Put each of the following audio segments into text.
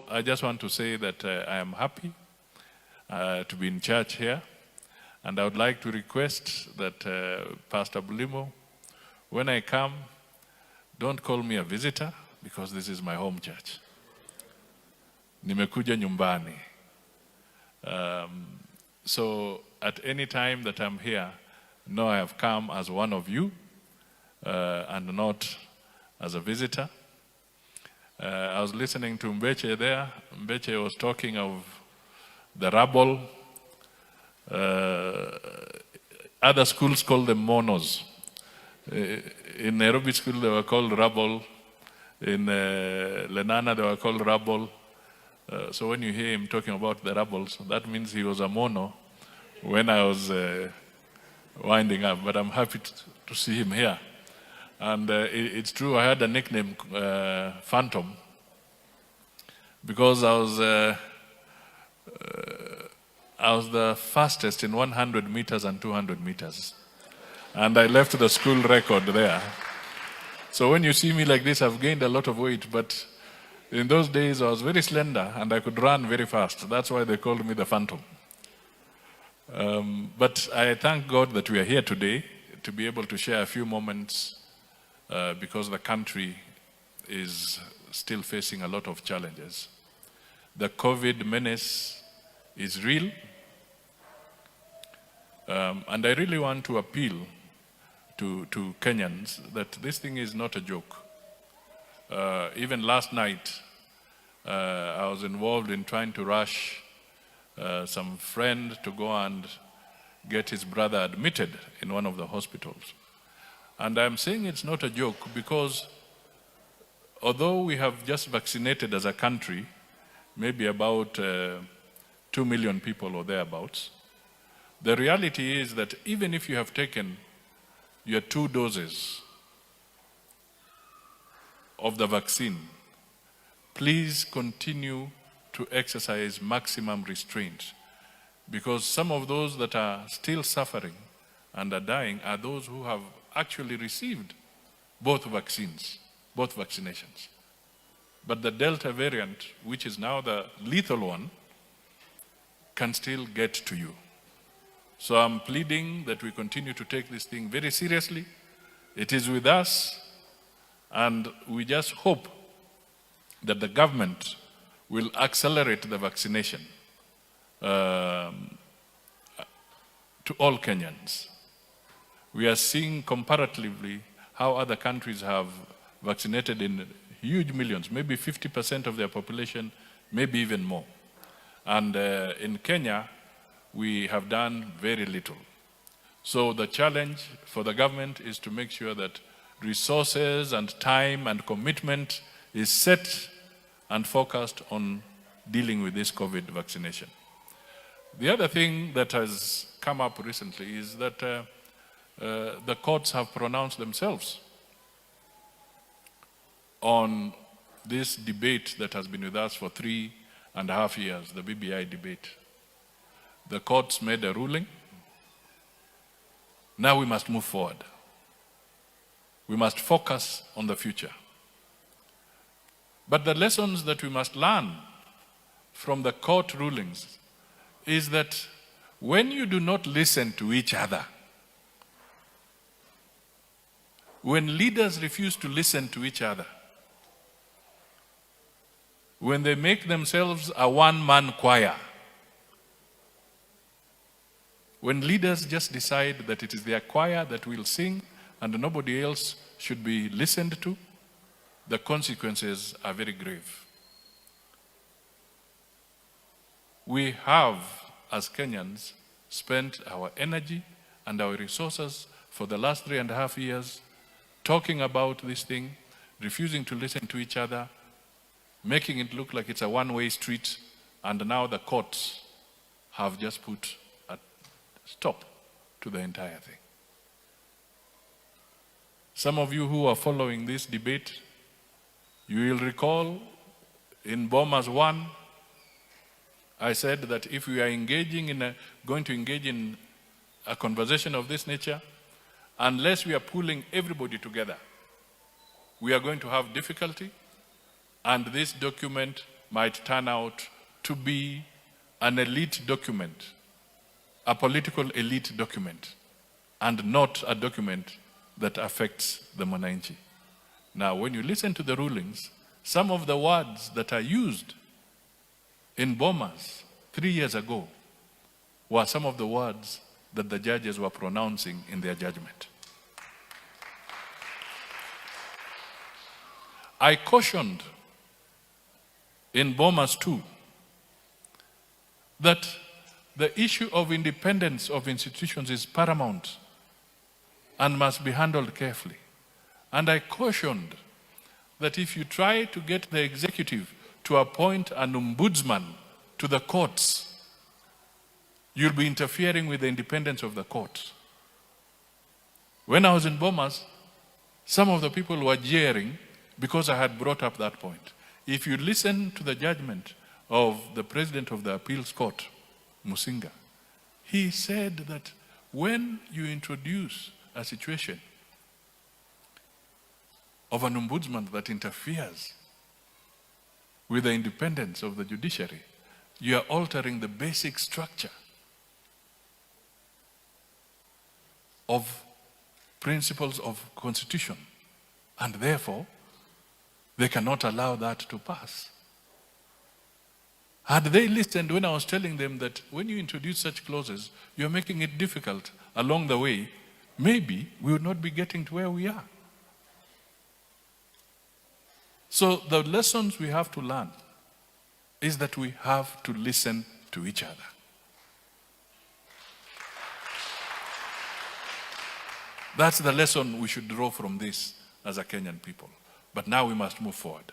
I just want to say that I am happy to be in church here, and I would like to request that Pastor Bulimo, when I come, don't call me a visitor, because this is my home church. Nimekuja nyumbani. So at any time that I'm here, know I have come as one of you and not as a visitor. I was listening to Mbeche there. Mbeche was talking of the rubble. Other schools call them monos. In Nairobi school they were called rubble. In Lenana they were called rubble. So when you hear him talking about the rubbles, that means he was a mono when I was winding up. But I'm happy to see him here. And it's true, I had a nickname, Phantom, because I was the fastest in 100 meters and 200 meters. And I left the school record there. So when you see me like this, I've gained a lot of weight, but in those days I was very slender and I could run very fast. That's why they called me the Phantom. But I thank God that we are here today to be able to share a few moments because the country is still facing a lot of challenges. The COVID menace is real, and I really want to appeal to Kenyans that this thing is not a joke. Even last night, I was involved in trying to rush some friend to go and get his brother admitted in one of the hospitals. And I'm saying it's not a joke because although we have just vaccinated as a country, maybe about 2 million people or thereabouts, the reality is that even if you have taken your 2 doses of the vaccine, please continue to exercise maximum restraint, because some of those that are still suffering and are dying are those who have actually received both vaccinations. But the Delta variant, which is now the lethal one, can still get to you. So I'm pleading that we continue to take this thing very seriously. It is with us, and we just hope that the government will accelerate the vaccination to all Kenyans. We are seeing comparatively how other countries have vaccinated in huge millions, maybe 50% of their population, maybe even more. And in Kenya, we have done very little. So the challenge for the government is to make sure that resources and time and commitment is set and focused on dealing with this COVID vaccination. The other thing that has come up recently is that the courts have pronounced themselves on this debate that has been with us for 3.5 years, the BBI debate. The courts made a ruling. Now we must move forward. We must focus on the future. But the lessons that we must learn from the court rulings is that when you do not listen to each other, when leaders refuse to listen to each other, when they make themselves a one-man choir, when leaders just decide that it is their choir that will sing and nobody else should be listened to, the consequences are very grave. We have, as Kenyans, spent our energy and our resources for the last 3.5 years talking about this thing, refusing to listen to each other, making it look like it's a one-way street, and now the courts have just put a stop to the entire thing. Some of you who are following this debate, you will recall in Bomas 1, I said that if we are going to engage in a conversation of this nature, unless we are pulling everybody together, we are going to have difficulty, and this document might turn out to be an elite document, a political elite document, and not a document that affects the Mwananchi. Now, when you listen to the rulings, some of the words that are used in Bomas 3 years ago were some of the words that the judges were pronouncing in their judgment. I cautioned in Bomas 2 that the issue of independence of institutions is paramount and must be handled carefully. And I cautioned that if you try to get the executive to appoint an ombudsman to the courts, you'll be interfering with the independence of the courts. When I was in Bomas, some of the people were jeering because I had brought up that point. If you listen to the judgment of the president of the appeals court, Musinga, he said that when you introduce a situation of an ombudsman that interferes with the independence of the judiciary, you are altering the basic structure of principles of constitution, and therefore they cannot allow that to pass. Had they listened when I was telling them that when you introduce such clauses, you're making it difficult along the way, maybe we would not be getting to where we are. So the lessons we have to learn is that we have to listen to each other. That's the lesson we should draw from this as a Kenyan people. But now we must move forward.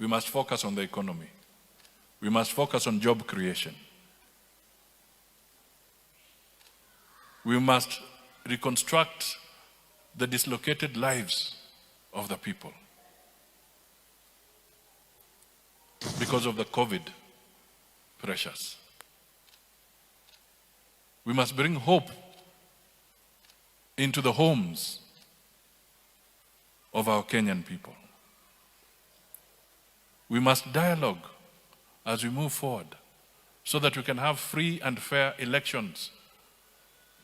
We must focus on the economy. We must focus on job creation. We must reconstruct the dislocated lives of the people because of the COVID pressures. We must bring hope into the homes of our Kenyan people. We must dialogue as we move forward so that we can have free and fair elections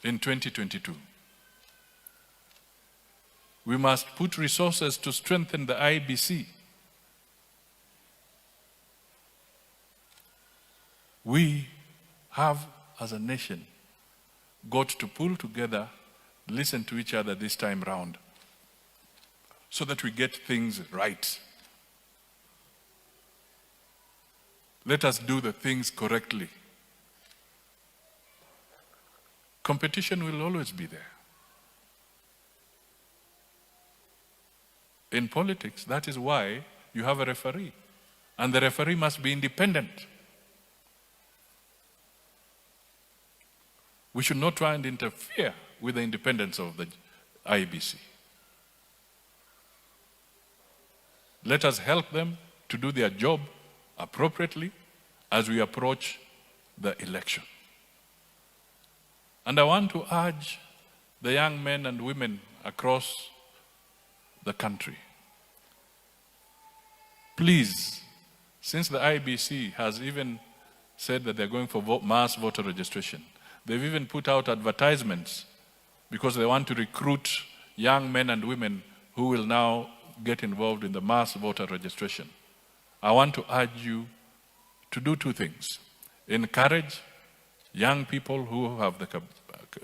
in 2022. We must put resources to strengthen the IBC. We have, as a nation, got to pull together, listen to each other this time round, so that we get things right. Let us do the things correctly. Competition will always be there. In politics, that is why you have a referee. And the referee must be independent. We should not try and interfere with the independence of the IBC. Let us help them to do their job appropriately as we approach the election. And I want to urge the young men and women across the country, please, since the IBC has even said that they're going for mass voter registration, they've even put out advertisements because they want to recruit young men and women who will now get involved in the mass voter registration. I want to urge you to do two things. Encourage young people who have the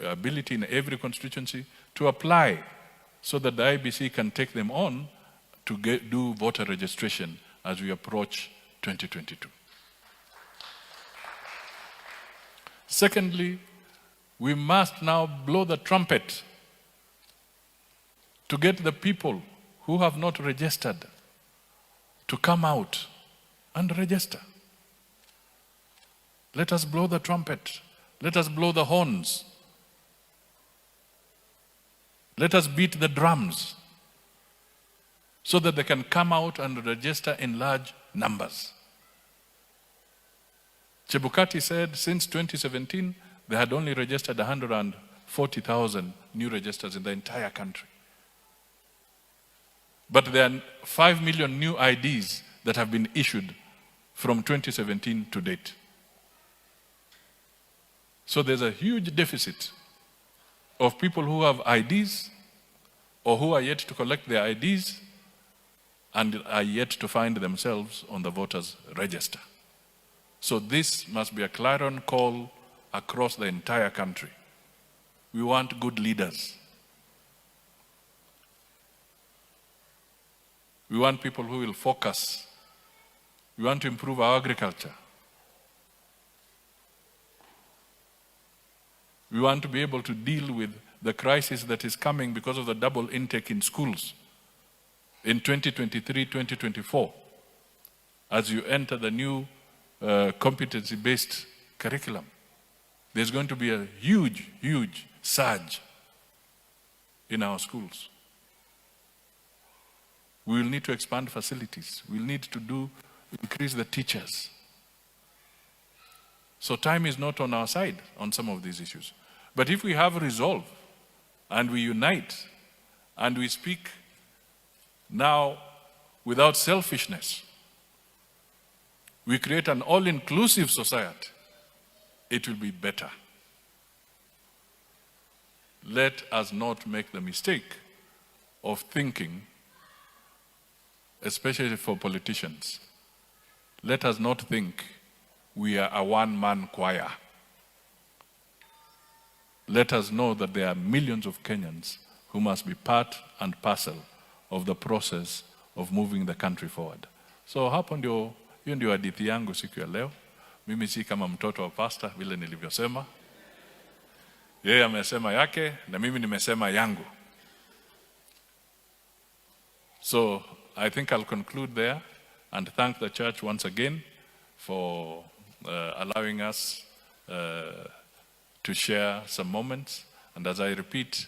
ability in every constituency to apply so that the IBC can take them on to do voter registration as we approach 2022. Secondly, we must now blow the trumpet to get the people who have not registered to come out and register. Let us blow the trumpet. Let us blow the horns. Let us beat the drums so that they can come out and register in large numbers. Chebukati said since 2017, they had only registered 140,000 new registers in the entire country. But there are 5 million new IDs that have been issued from 2017 to date. So there's a huge deficit of people who have IDs or who are yet to collect their IDs and are yet to find themselves on the voters' register. So this must be a clarion call across the entire country. We want good leaders. We want people who will focus. We want to improve our agriculture. We want to be able to deal with the crisis that is coming because of the double intake in schools in 2023, 2024, as you enter the new competency-based curriculum. There's going to be a huge, huge surge in our schools. We will need to expand facilities. We'll need to increase the teachers. So time is not on our side on some of these issues. But if we have resolve and we unite and we speak now without selfishness, we create an all-inclusive society, it will be better. Let us not make the mistake of thinking, especially for politicians, let us not think we are a one-man choir. Let us know that there are millions of Kenyans who must be part and parcel of the process of moving the country forward. So hapo ndio, hiyo ndio hadithi yangu siku ya leo. Mimi si kama mtoto wa pasta vile nilivyosema. Yeye amesema yake na mimi nimesema yangu. So I think I'll conclude there and thank the church once again for allowing us to share some moments. And as I repeat,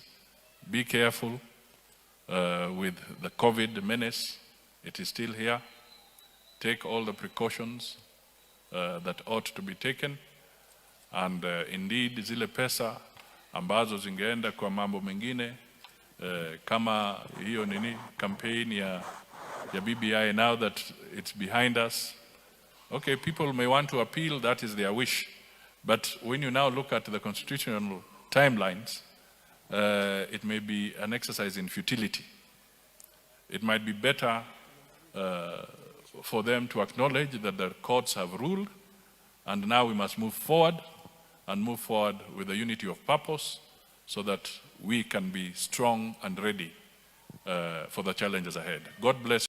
be careful with the COVID menace. It is still here. Take all the precautions that ought to be taken. And indeed, zile pesa ambazo zingeenda kwa mambo mengine, kama hiyo campaign ya BBI, now that it's behind us, okay, people may want to appeal, that is their wish. But when you now look at the constitutional timelines, it may be an exercise in futility. It might be better for them to acknowledge that the courts have ruled, and now we must move forward with the unity of purpose so that we can be strong and ready for the challenges ahead. God bless you.